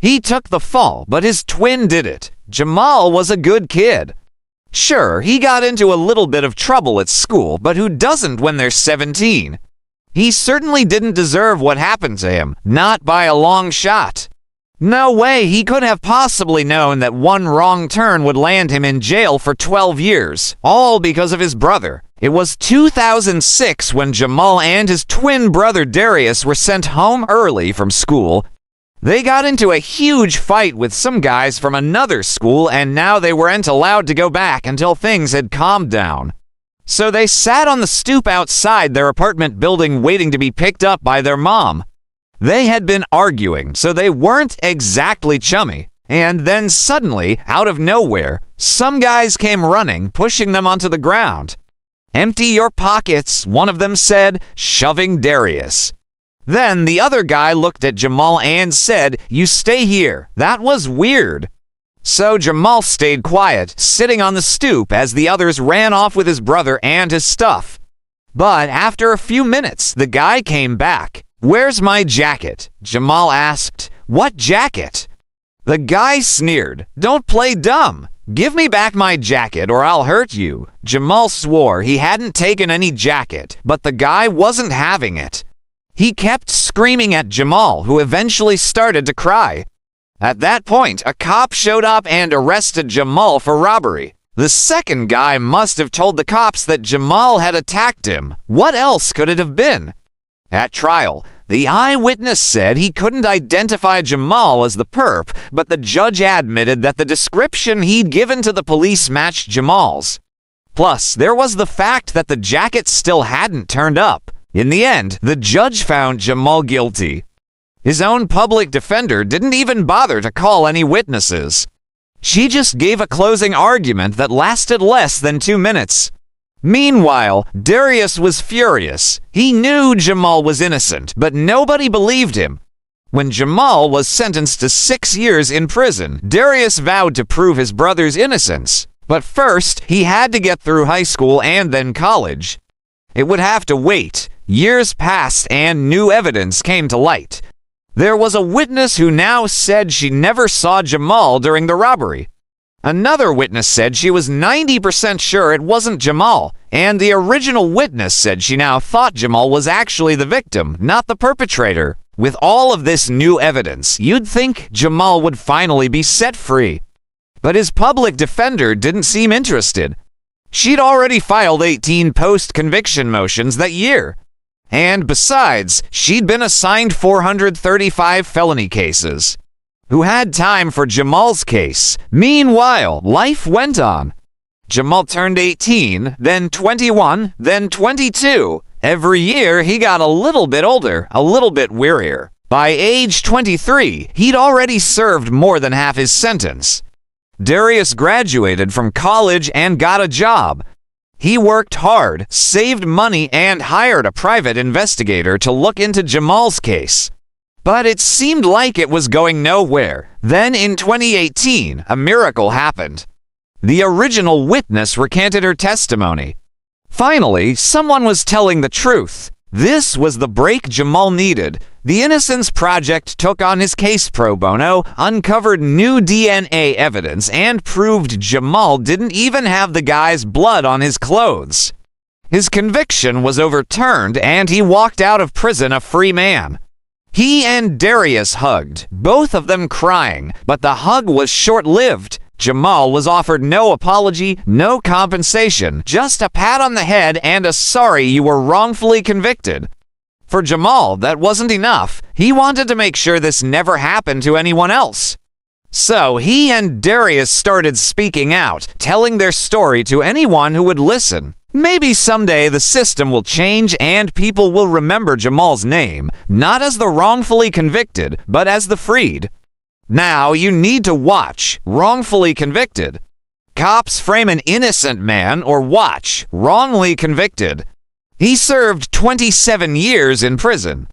He took the fall, but his twin did it. Jamal was a good kid. Sure, he got into a little bit of trouble at school, but who doesn't when they're 17? He certainly didn't deserve what happened to him, not by a long shot. No way he could have possibly known that one wrong turn would land him in jail for 12 years, all because of his brother. It was 2006 when Jamal and his twin brother Darius were sent home early from school. They got into a huge fight with some guys from another school, and now they weren't allowed to go back until things had calmed down. So they sat on the stoop outside their apartment building waiting to be picked up by their mom. They had been arguing, so they weren't exactly chummy. And then suddenly, out of nowhere, some guys came running, pushing them onto the ground. "Empty your pockets," one of them said, shoving Darius. Then the other guy looked at Jamal and said, "You stay here. That was weird." So Jamal stayed quiet, sitting on the stoop as the others ran off with his brother and his stuff. But after a few minutes, the guy came back. "Where's my jacket?" Jamal asked. "What jacket?" The guy sneered. "Don't play dumb. Give me back my jacket or I'll hurt you." Jamal swore he hadn't taken any jacket, but the guy wasn't having it. He kept screaming at Jamal, who eventually started to cry. At that point, a cop showed up and arrested Jamal for robbery. The second guy must have told the cops that Jamal had attacked him. What else could it have been? At trial, the eyewitness said he couldn't identify Jamal as the perp, but the judge admitted that the description he'd given to the police matched Jamal's. Plus, there was the fact that the jacket still hadn't turned up. In the end, the judge found Jamal guilty. His own public defender didn't even bother to call any witnesses. She just gave a closing argument that lasted less than 2 minutes. Meanwhile, Darius was furious. He knew Jamal was innocent, but nobody believed him. When Jamal was sentenced to 6 years in prison, Darius vowed to prove his brother's innocence. But first, he had to get through high school and then college. It would have to wait. Years passed and new evidence came to light. There was a witness who now said she never saw Jamal during the robbery. Another witness said she was 90% sure it wasn't Jamal, and the original witness said she now thought Jamal was actually the victim, not the perpetrator. With all of this new evidence, you'd think Jamal would finally be set free. But his public defender didn't seem interested. She'd already filed 18 post-conviction motions that year. And besides, she'd been assigned 435 felony cases. Who had time for Jamal's case? Meanwhile, life went on. Jamal turned 18, then 21, then 22. Every year, he got a little bit older, a little bit wearier. By age 23, he'd already served more than half his sentence. Darius graduated from college and got a job. He worked hard, saved money, and hired a private investigator to look into Jamal's case. But it seemed like it was going nowhere. Then in 2018, a miracle happened. The original witness recanted her testimony. Finally, someone was telling the truth. This was the break Jamal needed. The Innocence Project took on his case pro bono, uncovered new DNA evidence, and proved Jamal didn't even have the guy's blood on his clothes. His conviction was overturned, and he walked out of prison a free man. He and Darius hugged, both of them crying, but the hug was short-lived. Jamal was offered no apology, no compensation, just a pat on the head and a "sorry you were wrongfully convicted." For Jamal, that wasn't enough. He wanted to make sure this never happened to anyone else. So he and Darius started speaking out, telling their story to anyone who would listen. Maybe someday the system will change and people will remember Jamal's name, not as the wrongfully convicted, but as the freed. Now you need to watch Wrongfully Convicted. Cops frame an innocent man, or watch Wrongly Convicted. He served 27 years in prison.